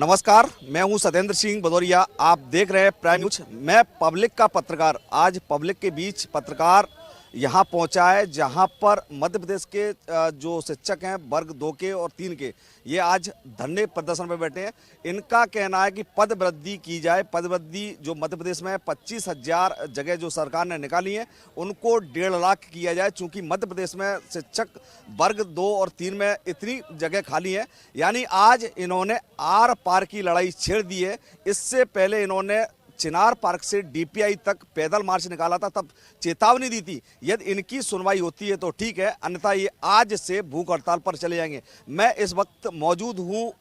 नमस्कार, मैं हूं सत्येंद्र सिंह भदौरिया। आप देख रहे हैं प्राइम न्यूज। मैं पब्लिक का पत्रकार, आज पब्लिक के बीच पत्रकार यहां पहुंचा है जहां पर मध्य प्रदेश के जो शिक्षक हैं वर्ग 2 के और 3 के, ये आज धरने प्रदर्शन पर बैठे हैं। इनका कहना है कि पद वृद्धि की जाए। पद वृद्धि जो मध्य प्रदेश में 25,000 जगह जो सरकार ने निकाली है उनको 1.5 लाख किया जाए, चूंकि मध्य प्रदेश में शिक्षक वर्ग 2 और 3 में इतनी जगह खाली है। यानी आज इन्होंने आर पार की लड़ाई छेड़ दी है। इससे पहले इन्होंने चिनार पार्क से डीपीआई तक पैदल मार्च निकाला था, तब चेतावनी दी थी यदि इनकी सुनवाई होती है तो ठीक है, अन्यथा ये आज से भूख हड़ताल पर चले जाएंगे। मैं इस वक्त मौजूद हूँ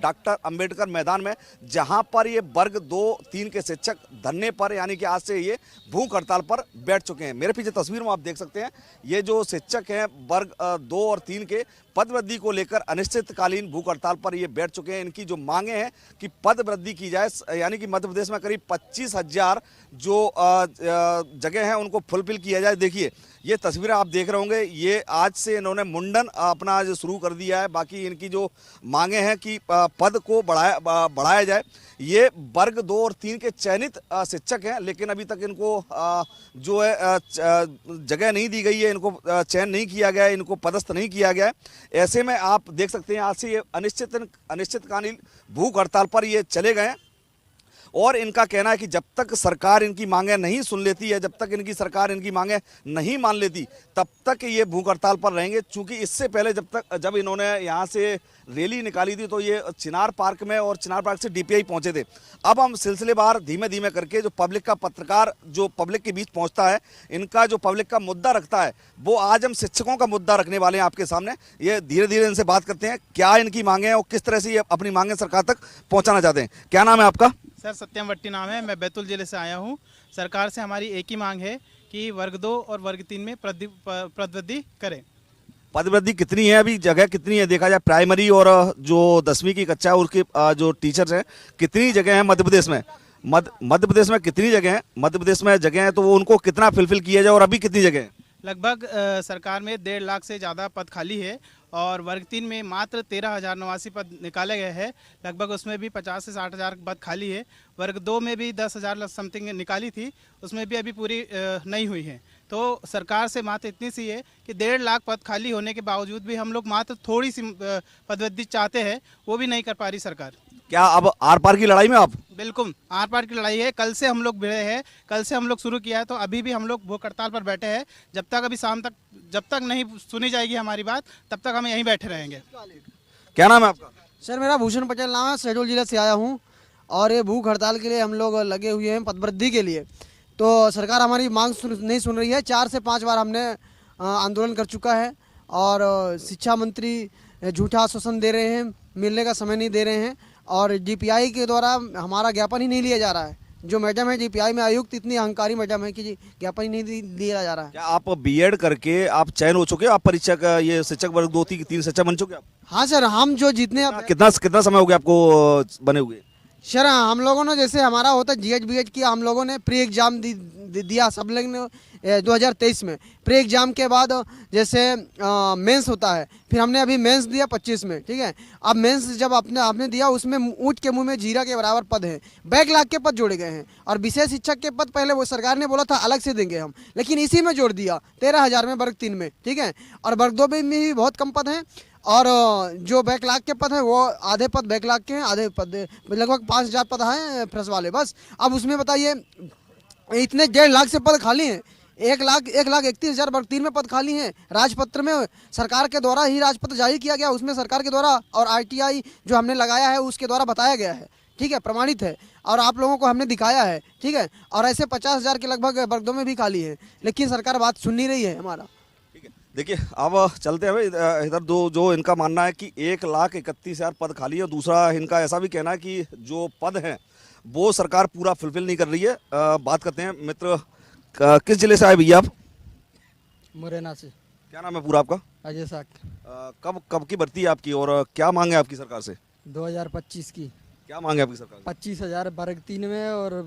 डॉक्टर अंबेडकर मैदान में, जहां पर ये वर्ग 2-3 के शिक्षक धरने पर यानी कि आज से ये भूख हड़ताल पर बैठ चुके हैं। मेरे पीछे तस्वीर में आप देख सकते हैं, ये जो शिक्षक हैं वर्ग 2 और 3 के पद वृद्धि को लेकर अनिश्चितकालीन भूख हड़ताल पर ये बैठ चुके हैं। इनकी जो मांगे हैं कि पद वृद्धि की जाए, यानी कि मध्य प्रदेश में करीब 25,000 जो जगह हैं उनको फुलफिल किया जाए। देखिए ये तस्वीरें आप देख रहे होंगे, ये आज से इन्होंने मुंडन अपना जो शुरू कर दिया है। बाकी इनकी जो मांगे हैं कि पद को बढ़ाया जाए। ये वर्ग 2 और 3 के चयनित शिक्षक हैं, लेकिन अभी तक इनको जो है जगह नहीं दी गई है, इनको चयन नहीं किया गया है, इनको पदस्थ नहीं किया गया है। ऐसे में आप देख सकते हैं आज से ये अनिश्चितकालीन भूख हड़ताल पर ये चले गए हैं। और इनका कहना है कि जब तक सरकार इनकी मांगे नहीं सुन लेती है, जब तक इनकी सरकार इनकी मांगे नहीं मान लेती, तब तक ये भूख हड़ताल पर रहेंगे। चूंकि इससे पहले जब इन्होंने यहाँ से रैली निकाली थी तो ये चिनार पार्क में और चिनार पार्क से डीपीआई पहुंचे थे। अब हम सिलसिलेवार धीमे धीमे करके जो पब्लिक का पत्रकार जो पब्लिक के बीच पहुंचता है, इनका जो पब्लिक का मुद्दा रखता है, वो आज हम शिक्षकों का मुद्दा रखने वाले हैं आपके सामने। ये धीरे धीरे इनसे बात करते हैं, क्या इनकी मांगे हैं और किस तरह से ये अपनी मांगे सरकार तक पहुँचाना चाहते हैं। क्या नाम है आपका? सर सत्यम वट्टी नाम है, मैं बैतूल जिले से आया हूँ। सरकार से हमारी एक ही मांग है कि वर्ग 2 और वर्ग 3 में पद वृद्धि करें। पद वृद्धि कितनी है, अभी जगह कितनी है? देखा जाए प्राइमरी और जो 10वीं की कक्षा है उसके जो टीचर्स हैं, कितनी जगह है मध्य प्रदेश में? मध्य प्रदेश में कितनी जगह है? मध्य प्रदेश में जगह है तो वो उनको कितना फिलफिल किया जाए और अभी कितनी जगह है? लगभग सरकार में 1.5 लाख से ज़्यादा पद खाली है और वर्ग 3 में मात्र 13,089 पद निकाले गए हैं। लगभग उसमें भी 50 से 60,000 पद खाली है। वर्ग 2 में भी 10,000 समथिंग निकाली थी, उसमें भी अभी पूरी नहीं हुई है। तो सरकार से मात्र इतनी सी है कि 1.5 लाख पद खाली होने के बावजूद भी हम लोग मात्र थोड़ी सी पदवृद्धि चाहते हैं, वो भी नहीं कर पा रही सरकार। क्या अब आर पार की लड़ाई में आप? बिल्कुल आर पार की लड़ाई है। कल से हम लोग भिड़े हैं, कल से हम लोग शुरू किया है, तो अभी भी हम लोग भूख हड़ताल पर बैठे हैं। जब तक अभी शाम तक जब तक नहीं सुनी जाएगी हमारी बात, तब तक हम यहीं बैठे रहेंगे। क्या नाम है आपका? सर मेरा भूषण पटेल नाम है, शहडोल जिले से आया हूँ और ये भूख हड़ताल के लिए हम लोग लगे हुए हैं पदवृद्धि के लिए। तो सरकार हमारी मांग नहीं सुन रही है। 4 से 5 बार हमने आंदोलन कर चुका है और शिक्षा मंत्री झूठा आश्वासन दे रहे हैं, मिलने का समय नहीं दे रहे हैं और डीपीआई के द्वारा हमारा ज्ञापन ही नहीं लिया जा रहा है। जो मैडम है डीपीआई में आयुक्त इतनी अहंकारी मैडम है कि ज्ञापन ही नहीं लिया जा रहा है। क्या आप बीएड करके आप चयन हो चुके हो? आप परीक्षा का ये शिक्षक वर्ग 2-3 शिक्षक बन चुके आप? हाँ सर, हम जो जितने कितना समय हो गया आपको बने हुए? सर हम लोगों ने जैसे हमारा होता है जीएच बीएच किया, हम लोगों ने प्री एग्जाम दिया सब लोग ने 2023 में। प्री एग्जाम के बाद जैसे मेंस होता है, फिर हमने अभी मेंस दिया 25 में, ठीक है। अब मेंस जब आपने दिया उसमें ऊँट के मुंह में जीरा के बराबर पद हैं, बैकलॉग के पद जोड़े गए हैं और विशेष शिक्षक के पद पहले वो सरकार ने बोला था अलग से देंगे हम, लेकिन इसी में जोड़ दिया 13,000 में वर्ग 3 में, ठीक है। और वर्ग 2 में भी बहुत कम पद हैं और जो बैकलॉग के पद हैं वो आधे पद बैकलॉग के हैं, आधे पद लगभग 5,000 पद हैं फ्रेश वाले बस। अब उसमें बताइए इतने 1.5 लाख से पद खाली हैं, 1,31,000 वर्ग 3 में पद खाली हैं। राजपत्र में सरकार के द्वारा ही राजपत्र जारी किया गया, उसमें सरकार के द्वारा और आरटीआई जो हमने लगाया है उसके द्वारा बताया गया है, ठीक है, प्रमाणित है और आप लोगों को हमने दिखाया है, ठीक है। और ऐसे 50,000 के लगभग वर्ग 2 में भी खाली है, लेकिन सरकार बात सुन नहीं रही है हमारा। देखिए अब चलते हैं इधर जो इनका मानना है कि 1,31,000 पद खाली है। और दूसरा इनका ऐसा भी कहना है कि जो पद हैं वो सरकार पूरा फुलफिल नहीं कर रही है। बात करते हैं मित्र, किस जिले से आए भैया आप? मुरैना से। क्या नाम है पूरा आपका? अजय साख। कब की भर्ती है आपकी और क्या मांग है आपकी सरकार से? 2025 की। क्या मांग है आपकी सरकार? 25,000 वर्ग 3 में और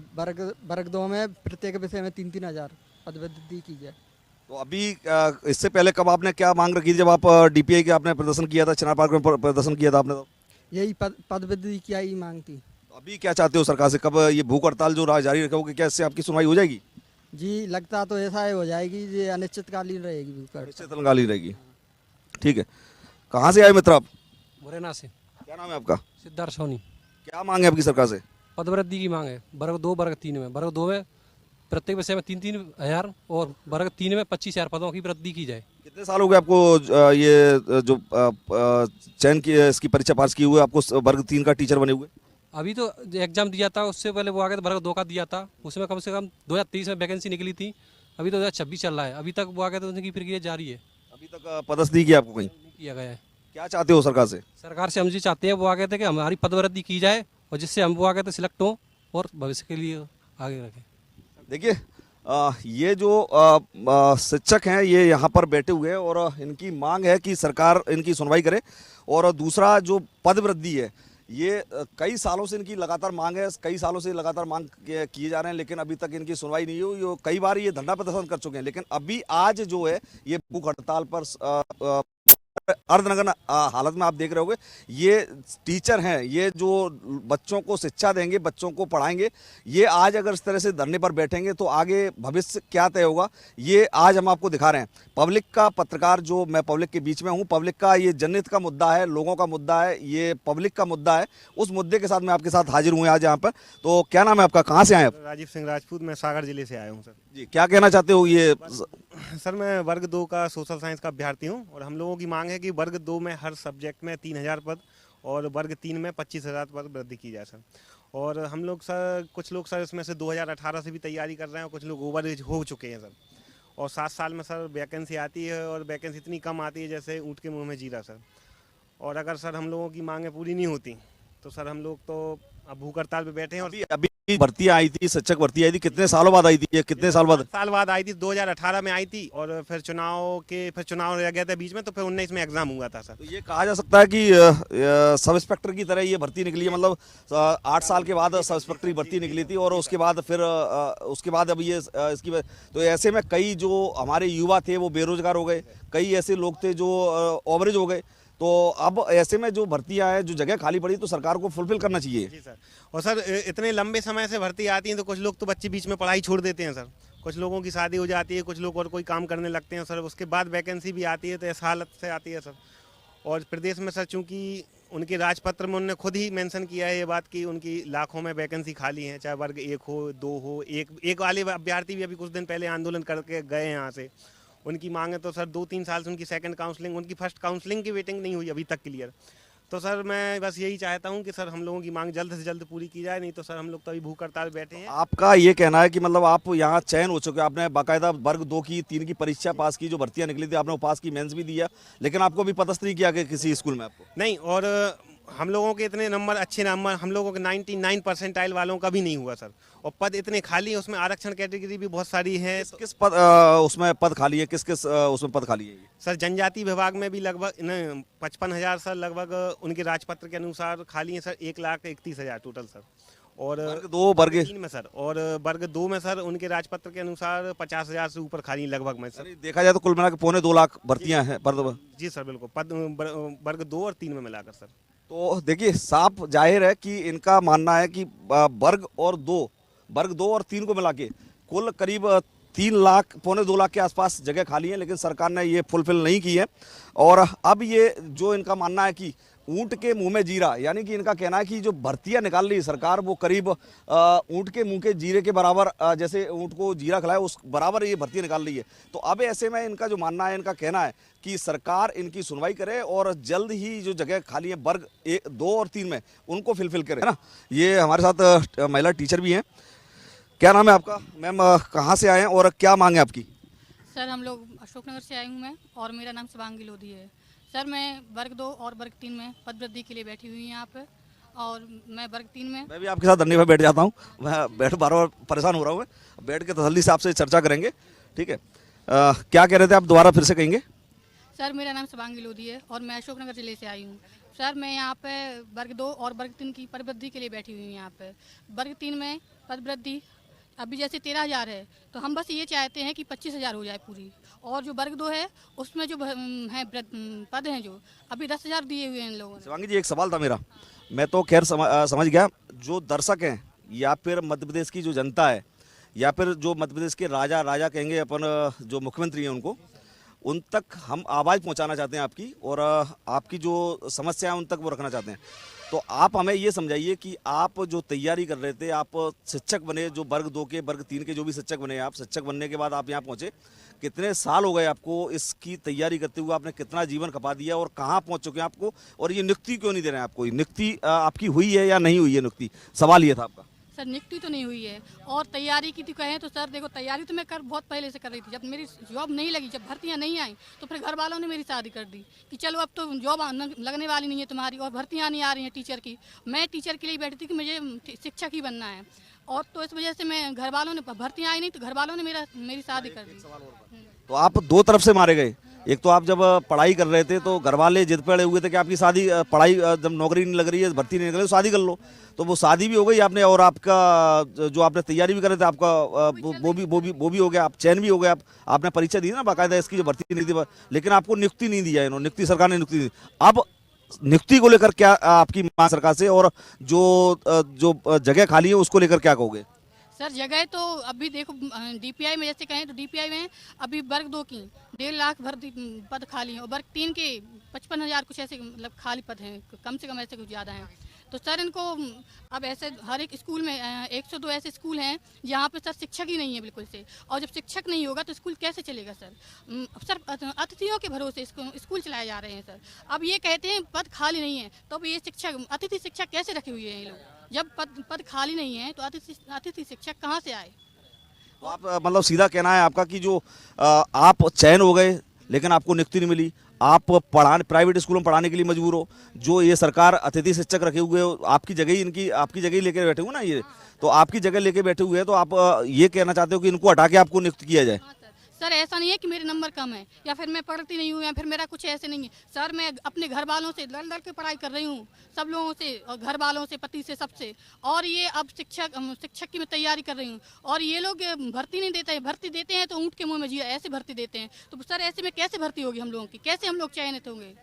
वर्ग 2 में प्रत्येक विषय में 3-3 पद वृद्धि की जाए। तो अभी इससे पहले कब आपने क्या मांग रखी थी जब आप डीपीआई के आपने प्रदर्शन किया था, चिनार पार्क में प्रदर्शन किया था आपने? तो यही पद वृद्धि की ही मांग थी। अभी क्या चाहते हो सरकार से, कब ये भूख हड़ताल जो जारी रखोगे, क्या इससे आपकी सुनवाई हो जाएगी? जी लगता तो ऐसा ही हो जाएगी, ये अनिश्चितकालीन रहेगी भूख हड़ताल। निश्चितकालीन रहेगी। ठीक है, कहाँ से आए मित्र आप? मुरैना से। क्या नाम है आपका? सिद्धार्थ सोनी। क्या मांग है आपकी सरकार से? पदवृद्धि की मांग है। वर्ग 2 वर्ग 3 में, वर्ग 2 में प्रत्येक विषय में 3-3 हज़ार और वर्ग 3 में 25,000 पदों की वृद्धि की जाए। कितने साल हो गए आपको ये जो चयन की इसकी परीक्षा पास की हुई, आपको वर्ग 3 का टीचर बने हुए? अभी तो एग्जाम दिया था, उससे पहले वो आगे वर्ग 2 का दिया था, उसमें कम से कम 2023 में वैकेंसी निकली थी। अभी तो 2026 चल रहा है, अभी तक वो आगे तो उनकी प्रक्रिया जारी है। अभी तक पदस्थ नहीं किया आपको कहीं? नहीं किया गया है। क्या चाहते हो सरकार से? सरकार से हम जी चाहते हैं वो आगे थे कि हमारी पदवृद्धि की जाए और जिससे हम वो आगे थे सिलेक्ट हों और भविष्य के लिए आगे रखें। देखिए ये जो शिक्षक हैं ये यहाँ पर बैठे हुए हैं और इनकी मांग है कि सरकार इनकी सुनवाई करे। और दूसरा जो पद वृद्धि है ये कई सालों से इनकी लगातार मांग है, कई सालों से लगातार मांग किए जा रहे हैं, लेकिन अभी तक इनकी सुनवाई नहीं हुई। कई बार ये धरना प्रदर्शन कर चुके हैं, लेकिन अभी आज जो है ये भूख हड़ताल पर अर्धनग्न हालत में आप देख रहे होगे। ये टीचर हैं, ये जो बच्चों को शिक्षा देंगे, बच्चों को पढ़ाएंगे, ये आज अगर इस तरह से धरने पर बैठेंगे तो आगे भविष्य क्या तय होगा, ये आज हम आपको दिखा रहे हैं। पब्लिक का पत्रकार, जो मैं पब्लिक के बीच में हूँ, पब्लिक का ये जनहित का मुद्दा है, लोगों का मुद्दा है, ये पब्लिक का मुद्दा है। उस मुद्दे के साथ मैं आपके साथ हाजिर हुए आज यहाँ पर। तो क्या नाम है आपका, कहाँ से आए आप? राजीव सिंह राजपूत, मैं सागर जिले से आया हूँ सर। जी, क्या कहना चाहते हो? ये सर मैं वर्ग 2 का सोशल साइंस का अभ्यर्थी हूँ और हम लोगों की मांग है कि वर्ग 2 में हर सब्जेक्ट में 3,000 पद और वर्ग 3 में 25,000 पद वृद्धि की जाए सर। और हम लोग सर, कुछ लोग सर इसमें से 2018 से भी तैयारी कर रहे हैं और कुछ लोग ओवर एज हो चुके हैं सर। और 7 साल में सर वैकेंसी आती है और वैकेंसी इतनी कम आती है जैसे ऊँट के मुँह में जीरा सर। और अगर सर हम लोगों की मांगें पूरी नहीं होती तो सर हम लोग तो अब भूख हड़ताल पे बैठे हैं। और अभी भर्ती आई थी, शिक्षक भर्ती आई थी, कितने सालों बाद आई थी? ये कितने साल बाद? साल बाद आई थी, 2018 में आई थी और फिर चुनाव रह गया था बीच में, तो फिर 19 में एग्जाम हुआ था सर। तो ये कहा जा सकता है कि सब इंस्पेक्टर की तरह ये भर्ती निकली है, मतलब 8 साल के बाद सब इंस्पेक्टर की भर्ती निकली थी और उसके बाद फिर उसके बाद अब ये इसकी। तो ऐसे में कई जो हमारे युवा थे वो बेरोजगार हो गए, कई ऐसे लोग थे जो ओवरेज हो गए। तो अब ऐसे में जो भर्तियां हैं, जो जगह खाली पड़ी, तो सरकार को फुलफिल करना चाहिए। जी सर। और सर इतने लंबे समय से भर्ती आती हैं तो कुछ लोग तो बच्चे बीच में पढ़ाई छोड़ देते हैं सर। कुछ लोगों की शादी हो जाती है, कुछ लोग और कोई काम करने लगते हैं सर, उसके बाद वैकेंसी भी आती है तो इस हालत से आती है सर। और प्रदेश में सर चूँकि उनके राजपत्र में उन्होंने खुद ही मेंशन किया है ये बात कि उनकी लाखों में वैकेंसी खाली है, चाहे वर्ग 1 हो 2 हो। एक वाले अभ्यर्थी भी अभी कुछ दिन पहले आंदोलन करके गए हैं यहाँ से। उनकी मांग है तो सर 2-3 साल से उनकी सेकंड काउंसलिंग, उनकी फर्स्ट काउंसलिंग की वेटिंग नहीं हुई अभी तक क्लियर। तो सर मैं बस यही चाहता हूं कि सर हम लोगों की मांग जल्द से जल्द पूरी की जाए, नहीं तो सर हम लोग तो अभी भूख हड़ताल बैठे हैं। आपका ये कहना है कि मतलब आप यहाँ चयन हो चुके, आपने बाकायदा वर्ग 2 की 3 की परीक्षा पास की, जो भर्तियां निकली थी आपने वो पास की, मेंस भी दिया, लेकिन आपको भी पदस्थ नहीं किया कि किसी स्कूल में आपको? नहीं, और हम लोगों के इतने नंबर, अच्छे नंबर हम लोगों के 99 परसेंटाइल वालों का भी नहीं हुआ सर। और पद इतने खाली हैं, उसमें आरक्षण कैटेगरी भी बहुत सारी है। किस पद उसमें पद खाली है, किस किस उसमें पद खाली है? सर जनजाति विभाग में भी लगभग 55,000 सर लगभग उनके राजपत्र के अनुसार खाली हैं सर। 1,31,000 total sir. और वर्ग 2 वर्ग 3 में सर, और वर्ग 2 में सर उनके राजपत्र के अनुसार 50,000 से ऊपर खाली लगभग में सर। देखा जाए तो कुल मिला के 2.25 लाख भर्तियां हैं पद। जी सर बिल्कुल, पद वर्ग 2 और 3 में मिलाकर सर। तो देखिए साफ जाहिर है कि इनका मानना है कि वर्ग 2 और 3 को मिला के कुल करीब 3 लाख 2.25 लाख के आसपास जगह खाली है, लेकिन सरकार ने ये फुलफिल नहीं की है। और अब ये जो इनका मानना है कि ऊँट के मुंह में जीरा, यानी कि इनका कहना है कि जो भर्तियां निकाल रही है सरकार वो करीब ऊँट के मुंह के जीरे के बराबर, जैसे ऊँट को जीरा खिलाए उस बराबर ये भर्तियां निकाल रही है। तो अब ऐसे में इनका जो मानना है, इनका कहना है कि सरकार इनकी सुनवाई करे और जल्द ही जो जगह खाली है वर्ग 2 और 3 में उनको फिलफिल करे, है ना। ये हमारे साथ महिला टीचर भी हैं। क्या नाम है आपका मैम, कहाँ से आए हैं और क्या मांग है आपकी? सर हम लोग अशोकनगर से आए हूँ मैं, और मेरा नाम शिवांगी लोधी है। सर मैं वर्ग 2 और वर्ग 3 में पद वृद्धि के लिए बैठी हुई हूँ यहाँ पे, और मैं वर्ग 3 में। मैं भी आपके साथ धरने पर बैठ जाता हूँ, मैं बार बार परेशान हो रहा हूँ। मैं बैठ के तसल्ली से आपसे चर्चा करेंगे, ठीक है। क्या कह रहे थे आप, दोबारा फिर से कहेंगे? सर मेरा नाम शिवांगी लोधी है और मैं अशोकनगर जिले से आई हूँ। सर मैं यहाँ पे वर्ग 2 और वर्ग 3 की पद वृद्धि के लिए बैठी हुई हूँ यहाँ पे। वर्ग 3 में पद वृद्धि अभी जैसे 13,000 है, तो हम बस ये चाहते हैं कि 25,000 हो जाए पूरी। और जो वर्ग 2 है उसमें जो है पद हैं जो अभी 10,000 दिए हुए हैं इन लोगों ने। शिवांगी जी, एक सवाल था मेरा, मैं तो खैर समझ गया। जो दर्शक हैं या फिर मध्य प्रदेश की जो जनता है या फिर जो मध्य प्रदेश के राजा कहेंगे अपन, जो मुख्यमंत्री हैं उनको, उन तक हम आवाज़ पहुंचाना चाहते हैं आपकी, और आपकी जो समस्या है उन तक वो रखना चाहते हैं। तो आप हमें ये समझाइए कि आप जो तैयारी कर रहे थे, आप शिक्षक बने, जो वर्ग 2 के वर्ग 3 के जो भी शिक्षक बने, आप शिक्षक बनने के बाद आप यहाँ पहुँचे, कितने साल हो गए आपको इसकी तैयारी करते हुए, आपने कितना जीवन खपा दिया और कहाँ पहुँच चुके हैं आपको, और ये नियुक्ति क्यों नहीं दे रहे हैं आपको? नियुक्ति आपकी हुई है या नहीं हुई है नियुक्ति? सवाल ये था आपका। सर नियुक्ति तो नहीं हुई है, और तैयारी की तो कहें तो सर देखो, तैयारी तो मैं बहुत पहले से कर रही थी। जब मेरी जॉब नहीं लगी, जब भर्तियां नहीं आई, तो फिर घर वालों ने मेरी शादी कर दी कि चलो अब तो जॉब लगने वाली नहीं है तुम्हारी, और भर्तियां नहीं आ रही हैं टीचर की। मैं टीचर के लिए बैठी थी कि मुझे शिक्षक ही बनना है, और तो इस वजह से मैं, घर वालों ने, भर्तियाँ आई नहीं तो घर वालों ने मेरी शादी कर दी। तो आप दो तरफ से मारे गए। एक तो आप जब पढ़ाई कर रहे थे तो घर वाले जिद पे अड़े हुए थे कि आपकी शादी, पढ़ाई जब नौकरी नहीं लग रही है, भर्ती नहीं निकल रही, तो शादी कर लो। तो वो शादी भी हो गई आपने, और आपका जो आपने तैयारी भी कर रहे थे, आपका वो भी हो गया, आप चयन भी हो गया। आपने परीक्षा दी ना बाकायदा इसकी, जो भर्ती नहीं थी, लेकिन आपको नियुक्ति नहीं दिया इन्होंने, नियुक्ति सरकार ने नियुक्ति दी। अब नियुक्ति को लेकर क्या आपकी मांग सरकार से, और जो जगह खाली है उसको लेकर क्या कहोगे? सर जगह तो अभी देखो, डीपीआई में जैसे कहें तो डीपीआई में अभी वर्ग 2 की 1.5 लाख भर्ती पद खाली हैं, और वर्ग 3 के 55,000 कुछ ऐसे मतलब खाली पद हैं, कम से कम ऐसे कुछ ज़्यादा हैं। तो सर इनको अब ऐसे हर एक स्कूल में 102 ऐसे स्कूल हैं जहाँ पे सर शिक्षक ही नहीं है बिल्कुल से, और जब शिक्षक नहीं होगा तो स्कूल कैसे चलेगा सर? सर अतिथियों के भरोसे स्कूल चलाए जा रहे हैं सर। अब ये कहते हैं पद खाली नहीं है, तो अब ये शिक्षक, अतिथि शिक्षक कैसे रखे हुए हैं ये लोग? जब पद खाली नहीं है तो अतिथि शिक्षक कहाँ से आए? तो आप मतलब सीधा कहना है आपका कि जो आप चयन हो गए लेकिन आपको नियुक्ति नहीं मिली, आप प्राइवेट स्कूलों में पढ़ाने के लिए मजबूर हो, जो ये सरकार अतिथि शिक्षक रखे हुए हो, आपकी जगह ही लेके बैठे हुए ना ये, तो आपकी जगह लेके बैठे हुए हैं, तो आप ये कहना चाहते हो कि इनको हटा के आपको नियुक्त किया जाए? सर ऐसा नहीं है कि मेरे नंबर कम है या फिर मैं पढ़ती नहीं हूँ या फिर मेरा कुछ ऐसे नहीं है सर। मैं अपने घर वालों से लड़ के पढ़ाई कर रही हूँ, सब लोगों से, और घर वालों से, पति से, सबसे। और ये अब शिक्षक की मैं तैयारी कर रही हूँ, और ये लोग भर्ती नहीं देते हैं। भर्ती देते हैं तो ऊँट के मुँह में जिया ऐसे भर्ती देते हैं। तो सर ऐसे में कैसे भर्ती होगी हम लोगों की? कैसे हम लोग चयनित होंगे?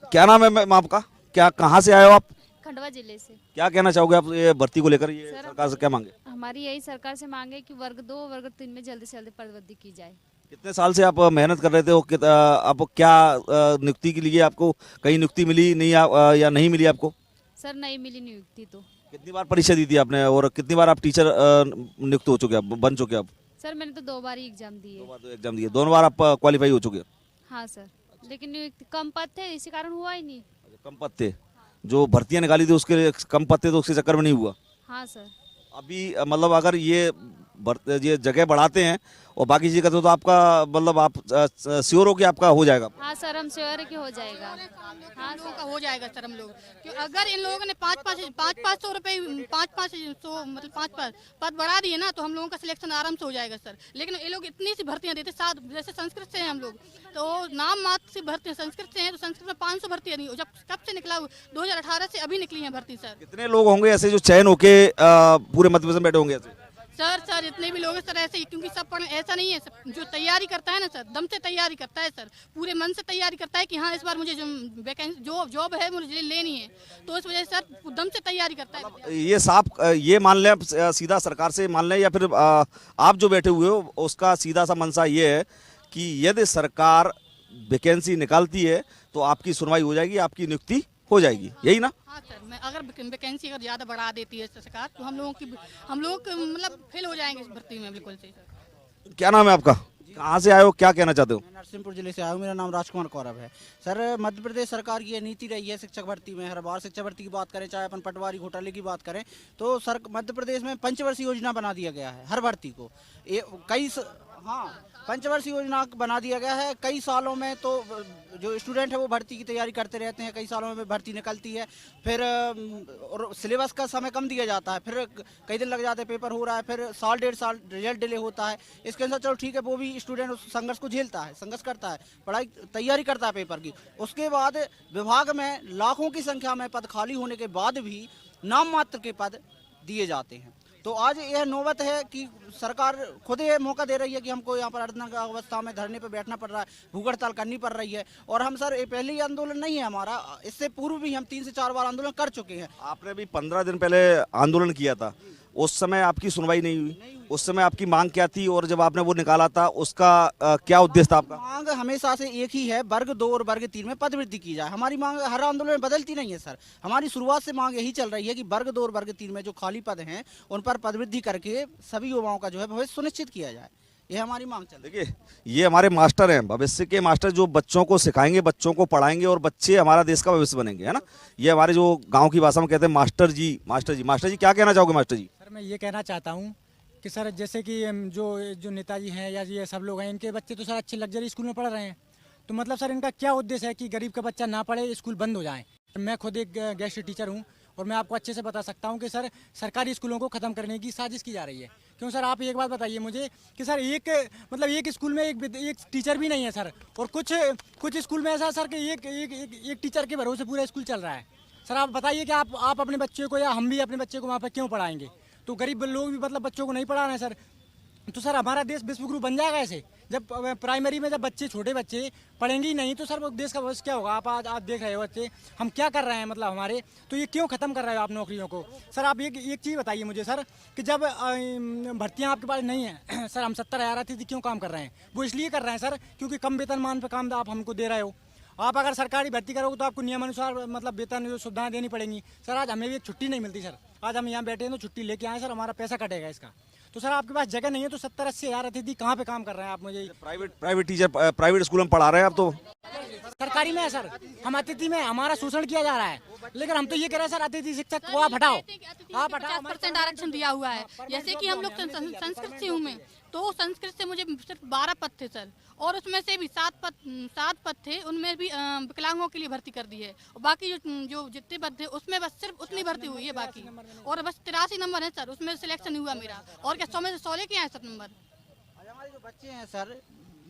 क्या नाम है मैम आपका? क्या, कहाँ से आए हो आप? खंडवा जिले से। क्या कहना चाहोगे आप ये भर्ती को लेकर? ये सरकार से क्या मांगे? हमारी यही सरकार से मांगे कि वर्ग 2 वर्ग 3 में जल्दी से जल्दी पदवृद्धि की जाए। कितने साल से आप मेहनत कर रहे थे? आप क्या नियुक्ति के लिए आपको कहीं नियुक्ति मिली नहीं या नहीं मिली आपको? सर नहीं मिली नियुक्ति। तो कितनी बार परीक्षा दी थी आपने, और कितनी बार आप टीचर नियुक्त हो चुके, आप बन चुके? आप सर मैंने तो 2 बार ही एग्जाम दिए। 2 बार तो एग्जाम दिए, दोनों बार आप क्वालिफाई हो चुके? हाँ सर, लेकिन नियुक्ति कम पद थे इसी कारण हुआ ही नहीं। कम पद थे, जो भर्तियां निकाली थी उसके कम पद थे, तो उसके चक्कर में नहीं हुआ? हाँ सर। अभी मतलब अगर ये जगह बढ़ाते हैं और बाकी चीज़ करते हो तो आपका मतलब आप श्योर हो कि आपका हो जाएगा? हाँ सर, हम श्योर है कि हो जाएगा। हाँ लोगों का हो जाएगा सर हम लोग, कि अगर इन लोगों ने 500 रुपये 500 मतलब 5 पद बढ़ा दिए ना, तो हम लोगों का सिलेक्शन आराम से हो जाएगा सर। लेकिन ये लोग इतनी सी भर्तियां देते, 7 जैसे संस्कृत से हैं हम लोग, तो नाम मात्र से भर्ती संस्कृत से हैं, तो संस्कृत में 500 भर्तियां नहीं, जब कब से निकला 2018 से अभी निकली है भर्ती सर। कितने लोग होंगे ऐसे जो चयन होके पूरे मध्य प्रदेश में बैठे होंगे ऐसे? सर इतने भी लोग हैं सर ऐसे ही, क्योंकि सब ऐसा नहीं है सर, जो तैयारी करता है ना सर, दम से तैयारी करता है सर, पूरे मन से तैयारी करता है कि हाँ इस बार मुझे जो जॉब है मुझे लेनी है, तो इस वजह से सर दम से तैयारी करता है। ये साफ ये मान लें, सीधा सरकार से मान लें, या फिर आप जो बैठे हुए हो उसका सीधा सा मंशा ये है कि यदि सरकार वैकेंसी निकालती है तो आपकी सुनवाई हो जाएगी, आपकी नियुक्ति हो जाएगी, यही ना? हाँ सर, मैं अगर वैकेंसी अगर ज़्यादा बढ़ा देती है सरकार, तो हम लोग मतलब फेल हो जाएंगे इस भर्ती में बिल्कुल से। क्या नाम है आपका? कहाँ से आए हो, क्या कहना चाहते हो? मैं नरसिंहपुर जिले से आया हूँ, मेरा नाम राजकुमार कौरव है। सर मध्य प्रदेश सरकार की ये नीति रही है शिक्षक भर्ती में, हर बार शिक्षक भर्ती की बात करें, चाहे अपन पटवारी घोटाले की बात करें, तो सर मध्य प्रदेश में पंचवर्षीय योजना बना दिया गया है हर भर्ती को। पंचवर्षीय योजना बना दिया गया है। कई सालों में तो जो स्टूडेंट है वो भर्ती की तैयारी करते रहते हैं, कई सालों में भर्ती निकलती है, फिर और सिलेबस का समय कम दिया जाता है, फिर कई दिन लग जाते हैं, पेपर हो रहा है, फिर 1.5 रिजल्ट डिले होता है। इसके अनुसार चलो ठीक है, वो भी स्टूडेंट उस संघर्ष को झेलता है, संघर्ष करता है, पढ़ाई तैयारी करता है पेपर की। उसके बाद विभाग में लाखों की संख्या में पद खाली होने के बाद भी नाम मात्र के पद दिए जाते हैं। तो आज यह नौबत है कि सरकार खुद ये मौका दे रही है कि हमको यहाँ पर अर्धनग्न अवस्था में धरने पर बैठना पड़ रहा है, भूख हड़ताल करनी पड़ रही है। और हम सर ये पहली आंदोलन नहीं है हमारा, इससे पूर्व भी हम 3 से 4 बार आंदोलन कर चुके हैं। आपने भी 15 दिन पहले आंदोलन किया था, उस समय आपकी सुनवाई नहीं हुई, उस समय आपकी मांग क्या थी और जब आपने वो निकाला था उसका क्या उद्देश्य था आपका? मांग हमेशा से एक ही है, वर्ग 2 और वर्ग 3 में पद वृद्धि की जाए। हमारी मांग हर आंदोलन में बदलती नहीं है सर, हमारी शुरुआत से मांग यही चल रही है कि वर्ग 2 और वर्ग 3 में जो खाली पद हैं उन पर पद वृद्धि करके सभी युवाओं का जो है भविष्य सुनिश्चित किया जाए, ये हमारी मांग चल रही है। देखिए, ये हमारे मास्टर हैं, भविष्य के मास्टर जो बच्चों को सिखाएंगे, बच्चों को पढ़ाएंगे और बच्चे हमारा देश का भविष्य बनेंगे, है ना। ये हमारे जो गांव की भाषा में कहते हैं मास्टर जी, मास्टर जी। मास्टर जी क्या कहना चाहोगे मास्टर जी? सर मैं ये कहना चाहता हूँ कि सर जैसे कि जो नेताजी हैं या ये सब लोग हैं, इनके बच्चे तो सर अच्छे लग्जरी स्कूल में पढ़ रहे हैं, तो मतलब सर इनका क्या उद्देश्य है कि गरीब का बच्चा ना पढ़े, स्कूल बंद हो जाए। मैं खुद एक गेस्ट टीचर हूँ और मैं आपको अच्छे से बता सकता हूँ कि सर सरकारी स्कूलों को ख़त्म करने की साजिश की जा रही है। क्यों सर, आप एक बात बताइए मुझे कि सर एक स्कूल में एक टीचर भी नहीं है सर, और कुछ स्कूल में ऐसा है सर कि एक टीचर के भरोसे पूरा स्कूल चल रहा है। सर आप बताइए कि आप अपने बच्चे को या हम भी अपने बच्चे को वहाँ पर क्यों पढ़ाएंगे? तो गरीब लोग भी मतलब बच्चों को नहीं पढ़ा रहे हैं सर। तो सर हमारा देश विश्वगुरु बन जाएगा ऐसे? जब प्राइमरी में जब छोटे बच्चे पढ़ेंगे ही नहीं तो सर देश का भविष्य क्या होगा? आप देख रहे हो बच्चे हम क्या कर रहे हैं, मतलब हमारे, तो ये क्यों ख़त्म कर रहे हो आप नौकरियों को? सर आप एक चीज़ बताइए मुझे सर कि जब भर्तियाँ आपके पास नहीं हैं सर, हम 70,000 अतिथि क्यों काम कर रहे हैं? वो इसलिए कर रहे हैं सर क्योंकि कम वेतनमान पर काम आप हमको दे रहे हो। आप अगर सरकारी भर्ती करोगे तो आपको नियमानुसार मतलब वेतन सुविधाएं देनी पड़ेंगी। सर आज हमें भी एक छुट्टी नहीं मिलती सर, आज हम यहाँ बैठे हैं तो छुट्टी लेके आए सर, हमारा पैसा कटेगा इसका। तो सर आपके पास जगह नहीं है तो 70-80 हज़ार अतिथि कहाँ पे काम कर रहे हैं आप? मुझे प्राइवेट टीचर प्राइवेट स्कूल में पढ़ा रहे हैं आप? तो सरकारी में है सर, हम अतिथि में हमारा शोषण किया जा रहा है, लेकिन हम तो ये कह रहे हैं सर अतिथि शिक्षक को आप हटाओ, आप हटाओ। 50% आरक्षण दिया हुआ है। जैसे कि हम लोग संस्कृत से हूँ मैं, तो संस्कृत से मुझे सिर्फ 12 पद थे सर, और उसमें से भी 7 पद थे, उनमें भी विकलांगों के लिए भर्ती कर दी है। और बाकी जो जितने पद थे उसमें बस सिर्फ उतनी भर्ती हुई है बाकी, और बस 83 नंबर है सर, उसमें सिलेक्शन हुआ मेरा। और क्या 100 में से 100 लेके आए सर नंबर। हमारे जो बच्चे हैं सर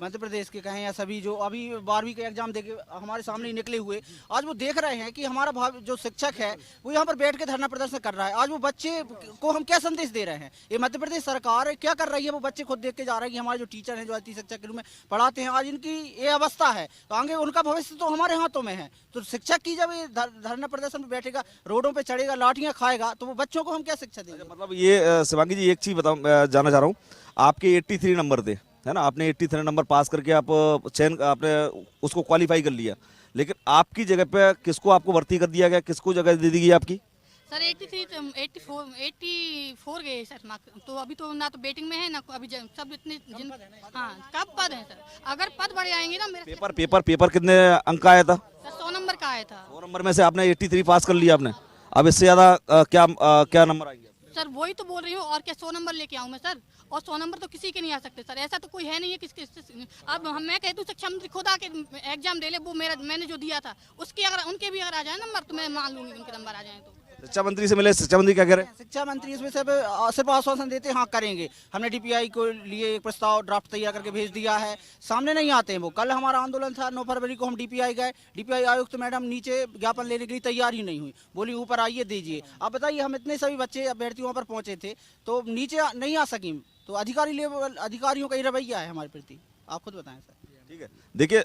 मध्य प्रदेश के कहें या सभी जो अभी 12वीं का एग्जाम देके हमारे सामने निकले हुए, आज वो देख रहे हैं कि हमारा जो शिक्षक है वो यहाँ पर बैठ के धरना प्रदर्शन कर रहा है। आज वो बच्चे को हम क्या संदेश दे रहे हैं? ये मध्य प्रदेश सरकार क्या कर रही है? वो बच्चे खुद देख के जा रहे हैं कि हमारे जो टीचर हैं जो अतिथि शिक्षक के रूप में पढ़ाते हैं, आज इनकी ये अवस्था है, तो आगे उनका भविष्य तो हमारे हाथों में है। तो शिक्षक की जब ये धरना प्रदर्शन में बैठेगा, रोडों पर चढ़ेगा, लाठियाँ खाएगा, तो वो बच्चों को हम क्या शिक्षा देंगे? मतलब ये शिवांगी जी एक चीज़ जानना चाह रहा हूँ, आपके 83 नंबर थे, है ना, आपने 83 नंबर पास करके आप आपने उसको क्वालिफाई कर लिया, लेकिन आपकी जगह पे किसको आपको भर्ती कर दिया गया, किसको जगह दे दी गई आपकी? सर 84 गए सर मार्क्स, तो अभी तो ना तो बेटिंग में है ना अभी सब इतने हाँ कब पद है सर? अगर पद बढ़ जाएंगे ना मेरा पेपर कितने अंक का आया था? सर 100 नंबर का आया था। 100 नंबर में से आपने 83 पास कर लिया आपने, अब इससे ज़्यादा क्या नंबर आएंगे? सर वही तो बोल रही हूँ, और क्या 100 नंबर लेके आऊँ मैं सर? और 100 नंबर तो किसी के नहीं आ सकते सर, ऐसा तो कोई है नहीं है किसके। अब मैं कहती हूँ शिक्षा मंत्री खुद आके एग्जाम दे ले, वो मैंने जो दिया था उसके अगर उनके भी अगर आ जाए नंबर तो मैं मान लूंगी उनके नंबर आ जाए। तो शिक्षा मंत्री से मिले, शिक्षा मंत्री क्या कह रहे हैं? शिक्षा मंत्री इसमें सिर्फ आश्वासन देते हैं हाँ करेंगे। हमने DPI को लिए एक प्रस्ताव ड्राफ्ट तैयार करके भेज दिया है, सामने नहीं आते हैं वो। कल हमारा आंदोलन था, 9 फरवरी को हम DPI गए, DPI आयुक्त मैडम नीचे ज्ञापन लेने के लिए तैयार ही नहीं हुई, बोली ऊपर आइए दीजिए। आप बताइए, हम इतने सभी बच्चे अभ्यर्थी वहाँ पर पहुँचे थे तो नीचे नहीं आ सकी, तो अधिकारियों का ही रवैया है हमारे प्रति, आप खुद बताएं सर। ठीक है, देखिए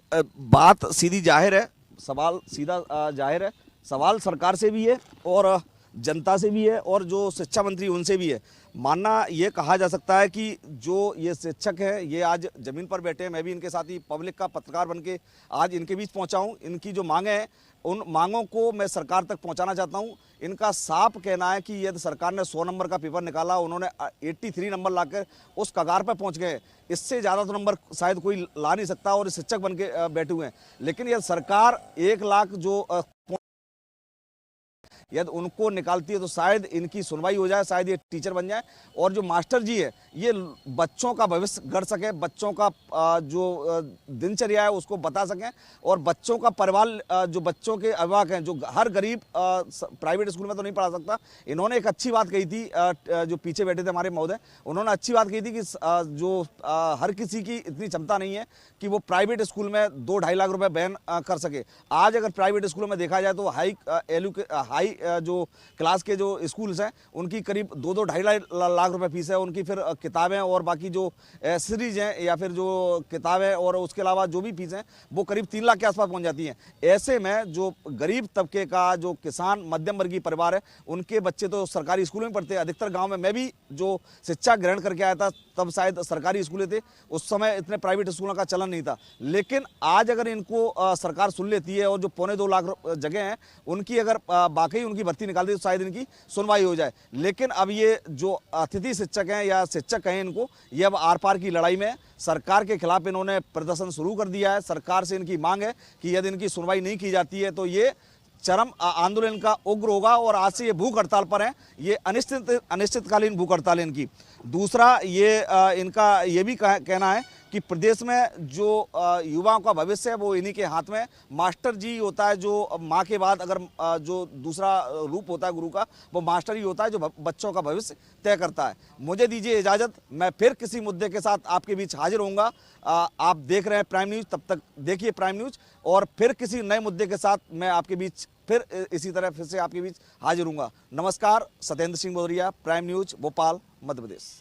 बात सीधी जाहिर है, सवाल सीधा जाहिर है, सवाल सरकार से भी है और जनता से भी है और जो शिक्षा मंत्री उनसे भी है। मानना ये कहा जा सकता है कि जो ये शिक्षक हैं ये आज ज़मीन पर बैठे हैं, मैं भी इनके साथ ही पब्लिक का पत्रकार बनके आज इनके बीच पहुंचा हूं। इनकी जो मांगें हैं उन मांगों को मैं सरकार तक पहुंचाना चाहता हूं। इनका साफ कहना है कि यदि सरकार ने 100 नंबर का पेपर निकाला, उन्होंने 83 नंबर लाकर उस कगार पर पहुंच गए, इससे ज़्यादा तो नंबर शायद कोई ला नहीं सकता और शिक्षक बन के बैठे हुए हैं। लेकिन यदि सरकार 1 लाख जो यदि उनको निकालती है तो शायद इनकी सुनवाई हो जाए, शायद ये टीचर बन जाए और जो मास्टर जी है ये बच्चों का भविष्य गढ़ सके, बच्चों का जो दिनचर्या है उसको बता सकें और बच्चों का परिवार, जो बच्चों के अभिभावक हैं, जो हर गरीब प्राइवेट स्कूल में तो नहीं पढ़ा सकता। इन्होंने एक अच्छी बात कही थी, जो पीछे बैठे थे हमारे महोदय, उन्होंने अच्छी बात कही थी कि जो हर किसी की इतनी क्षमता नहीं है कि वो प्राइवेट स्कूल में 2-2.5 लाख रुपए बैन कर सके। आज अगर प्राइवेट स्कूलों में देखा जाए तो हाई जो क्लास के जो स्कूल्स हैं उनकी करीब 2-2 लाख रुपए फीस है उनकी, फिर किताबें और बाकी जो सीरीज हैं या फिर जो किताबें और उसके अलावा जो भी फीस हैं वो करीब 3 लाख के आसपास पहुंच जाती हैं। ऐसे में जो गरीब तबके का जो किसान मध्यम वर्गीय परिवार है उनके बच्चे तो सरकारी स्कूलों में पढ़ते हैं। अधिकतर गाँव में मैं भी जो शिक्षा ग्रहण करके आया था तब शायद सरकारी स्कूलें थे, उस समय इतने प्राइवेट स्कूलों का चलन नहीं था। लेकिन आज अगर इनको सरकार सुन लेती है और जो 2.25 लाख जगह हैं उनकी अगर वाकई उनकी भर्ती निकाल दी तो शायद इनकी सुनवाई हो जाए। लेकिन अब ये जो अतिथि शिक्षक हैं या शिक्षक हैं इनको ये अब आर पार की लड़ाई में सरकार के खिलाफ इन्होंने प्रदर्शन शुरू कर दिया है। सरकार से इनकी मांग है कि यदि इनकी सुनवाई नहीं की जाती है तो ये चरम आंदोलन का उग्र होगा और आज से ये भूख हड़ताल पर हैं। ये अनिश्चितकालीन भूख हड़ताल है इनकी। दूसरा ये इनका ये भी कहना है कि प्रदेश में जो युवाओं का भविष्य है वो इन्हीं के हाथ में। मास्टर जी होता है जो माँ के बाद अगर जो दूसरा रूप होता है गुरु का वो मास्टर ही होता है जो बच्चों का भविष्य तय करता है। मुझे दीजिए इजाज़त, मैं फिर किसी मुद्दे के साथ आपके बीच हाजिर होऊंगा। आप देख रहे हैं प्राइम न्यूज़, तब तक देखिए प्राइम न्यूज़ और फिर किसी नए मुद्दे के साथ मैं आपके बीच फिर इसी तरह फिर से आपके बीच हाजिर होऊंगा। नमस्कार, सत्येंद्र सिंह भदौरिया, प्राइम न्यूज़, भोपाल, मध्य प्रदेश।